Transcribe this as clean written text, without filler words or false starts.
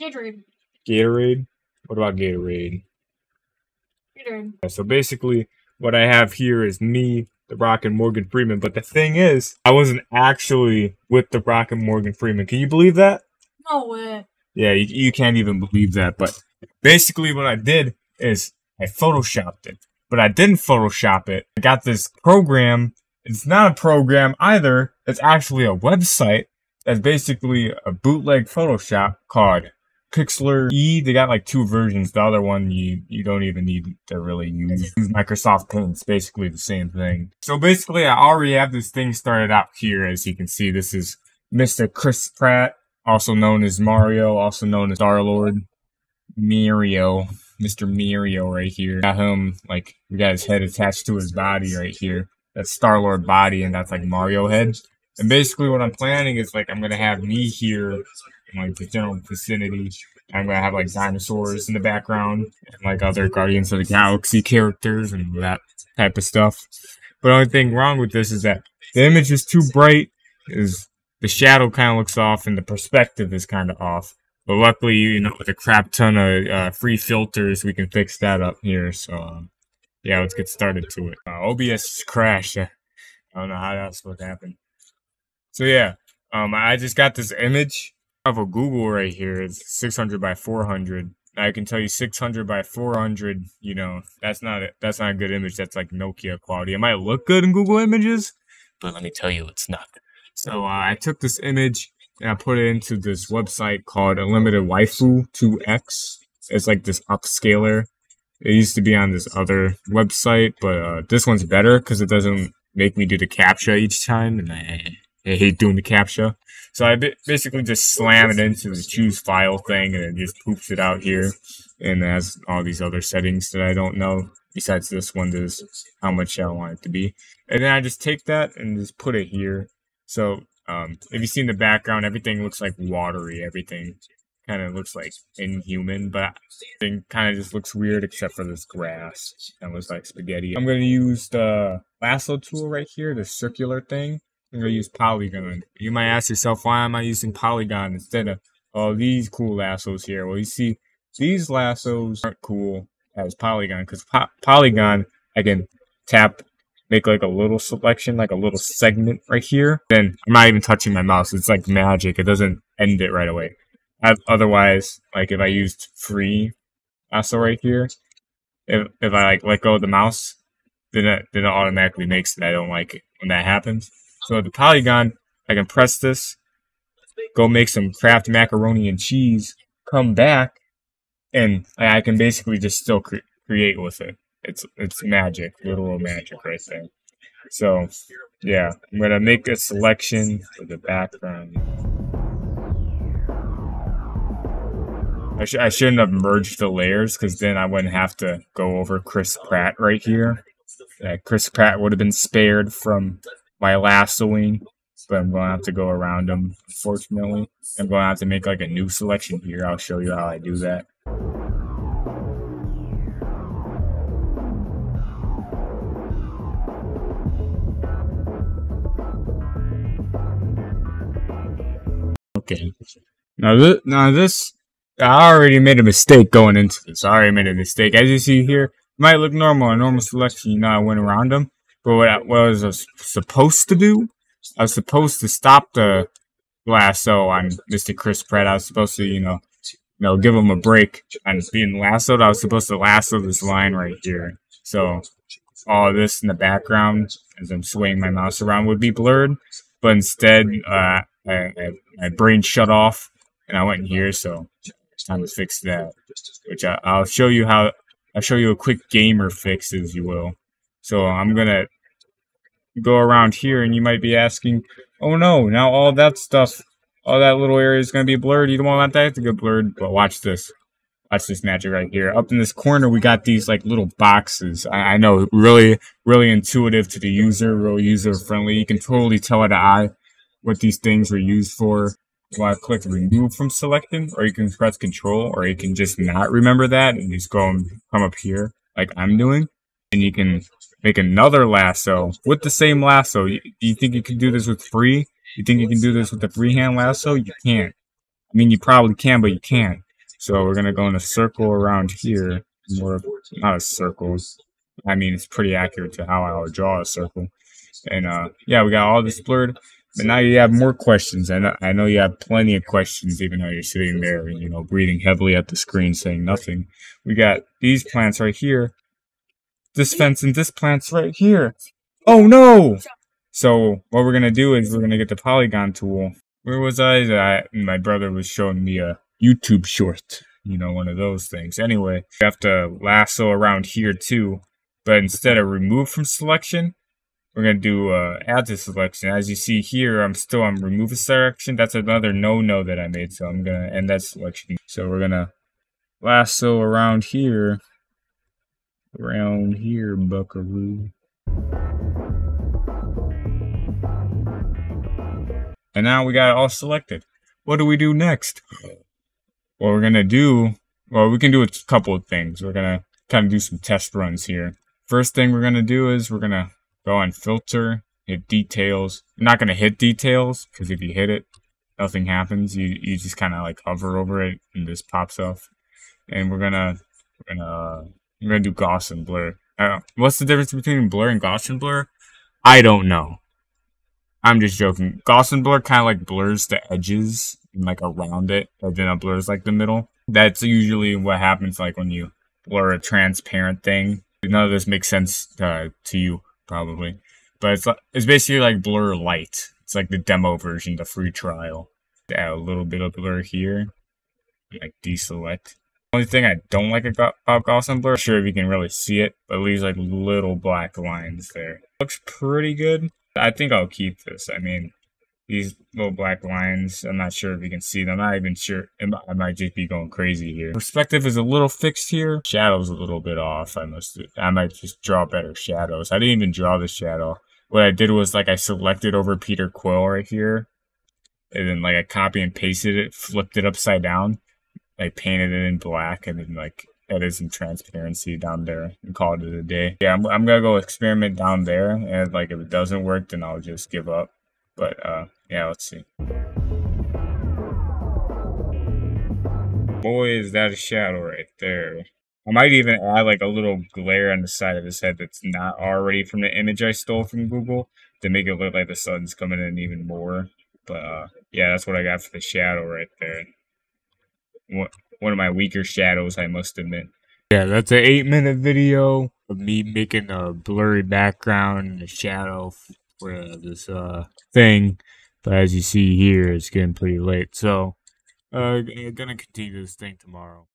Gatorade. Gatorade? What about Gatorade? Gatorade. So basically, what I have here is me, The Rock, and Morgan Freeman. But the thing is, I wasn't actually with The Rock and Morgan Freeman. Can you believe that? No way. Yeah, you can't even believe that. But basically, what I did is I photoshopped it. But I didn't Photoshop it. I got this program. It's not a program either. It's actually a website that's basically a bootleg Photoshop called Pixlr E. They got like 2 versions. The other one you don't even need to really use. Microsoft Paint. It's basically the same thing. So basically, I already have this thing started out here. As you can see, this is Mr. Chris Pratt, also known as Mario, also known as Star-Lord. Mario. Mr. Mario right here. Got him, like, we got his head attached to his body right here. That's Star-Lord body, and that's like Mario head. And basically what I'm planning is, like, I'm gonna have me here in, like, the general vicinity. I'm gonna have, like, dinosaurs in the background, and, like, other Guardians of the Galaxy characters, and that type of stuff. But the only thing wrong with this is that the image is too bright, is the shadow kind of looks off, and the perspective is kind of off. But luckily, you know, with a crap ton of free filters, we can fix that up here. So, yeah, let's get started to it. OBS crashed. I don't know how that's supposed to happen. So, yeah, I just got this image of a Google right here. It's 600 by 400. I can tell you 600 by 400, you know, that's not a good image. That's like Nokia quality. It might look good in Google Images, but let me tell you, it's not. So, I took this image and I put it into this website called Unlimited Waifu 2X. It's like this upscaler. It used to be on this other website, but this one's better because it doesn't make me do the CAPTCHA each time, and I hate doing the CAPTCHA. So I basically just slam it into the choose file thing, and it just poops it out here. And it has all these other settings that I don't know. Besides this one, there's how much I want it to be. And then I just take that and just put it here. So if you see in the background, everything looks like watery. Everything kind of looks like inhuman, but it kind of just looks weird except for this grass. That looks like spaghetti. I'm going to use the lasso tool right here, the circular thing. I'm going to use polygon. You might ask yourself, why am I using polygon instead of all these cool lassos here? Well, you see, these lassos aren't cool as polygon, because polygon, I can tap, make like a little selection, like a little segment right here. Then I'm not even touching my mouse. It's like magic. It doesn't end it right away. Otherwise, like if I used free lasso right here, if I like let go of the mouse, then it automatically makes it. I don't like it when that happens. So with the polygon, I can press this, go make some Kraft macaroni and cheese, come back, and I can basically just still create with it. It's magic, literal magic right there. So, yeah, I'm gonna make a selection for the background. I shouldn't have merged the layers, because then I wouldn't have to go over Chris Pratt right here. Chris Pratt would have been spared from my lassoing, but I'm going to have to go around him, unfortunately. I'm going to have to make like a new selection here. I'll show you how I do that. Okay. Now this, I already made a mistake going into this. I already made a mistake. As you see here, it might look normal, a normal selection. You know, I went around them. But what I was supposed to do, I was supposed to stop the lasso on Mr. Chris Pratt. I was supposed to, you know, give him a break on being lassoed. I was supposed to lasso this line right here. So all this in the background, as I'm swaying my mouse around, would be blurred. But instead, my brain shut off, and I went in here. So it's time to fix that. Which I'll show you how. I'll show you a quick gamer fix, as you will. So I'm gonna go around here, and you might be asking, oh no, now all that stuff, all that little area is going to be blurred. You don't want that to get blurred, but watch this. Watch this magic right here. Up in this corner, we got these like little boxes. I know, really, really intuitive to the user, real user-friendly. You can totally tell at the eye what these things were used for. You want to click remove from selection, or you can press control, or you can just not remember that and just go and come up here like I'm doing. And you can make another lasso with the same lasso. Do you think you can do this with free? You think you can do this with the freehand lasso? You can't. I mean, you probably can, but you can't. So we're gonna go in a circle around here. More, not a circle. I mean, it's pretty accurate to how I would draw a circle. And yeah, we got all this blurred. But now you have more questions. I know you have plenty of questions, even though you're sitting there, you know, breathing heavily at the screen, saying nothing. We got these plants right here. This fence and this plant's right here. Oh no! So what we're gonna do is we're gonna get the polygon tool. Where was I? My brother was showing me a YouTube short. You know, one of those things. Anyway, you have to lasso around here too. But instead of remove from selection, we're going to do add to selection. As you see here, I'm on remove a selection. That's another no-no that I made. So I'm going to end that selection. So we're going to lasso around here. Around here, buckaroo. And now we got it all selected. What do we do next? What we're going to do, well, we can do a couple of things. We're going to kind of do some test runs here. First thing we're going to do is we're going to go on filter, hit details. You're not going to hit details, because if you hit it, nothing happens. You just kind of like hover over it and this pops off. And we're gonna do Gaussian blur. What's the difference between blur and Gaussian blur? I don't know. I'm just joking. Gaussian blur kind of like blurs the edges and like around it, but then it blurs like the middle. That's usually what happens like when you blur a transparent thing. None of this makes sense to you probably, but it's basically like blur light. It's like the demo version, the free trial. Add a little bit of blur here, like deselect. Only thing I don't like about Gaussian blur, sure if you can really see it, but it leaves like little black lines there. Looks pretty good. I think I'll keep this. I mean, these little black lines, I'm not sure if you can see them. I'm not even sure. I might just be going crazy here. Perspective is a little fixed here. Shadow's a little bit off. I might just draw better shadows. I didn't even draw the shadow. What I did was like I selected over Peter Quill right here. And then like I copy and pasted it, flipped it upside down. I painted it in black and then like added some transparency down there and called it a day. Yeah, I'm gonna go experiment down there, and like if it doesn't work, then I'll just give up. But yeah, let's see. Boy, is that a shadow right there. I might even add like a little glare on the side of his head that's not already from the image I stole from Google to make it look like the sun's coming in even more. But yeah, that's what I got for the shadow right there. One of my weaker shadows, I must admit. Yeah, that's an 8-minute video of me making a blurry background and a shadow for this thing. But as you see here, it's getting pretty late. So, gonna continue this thing tomorrow.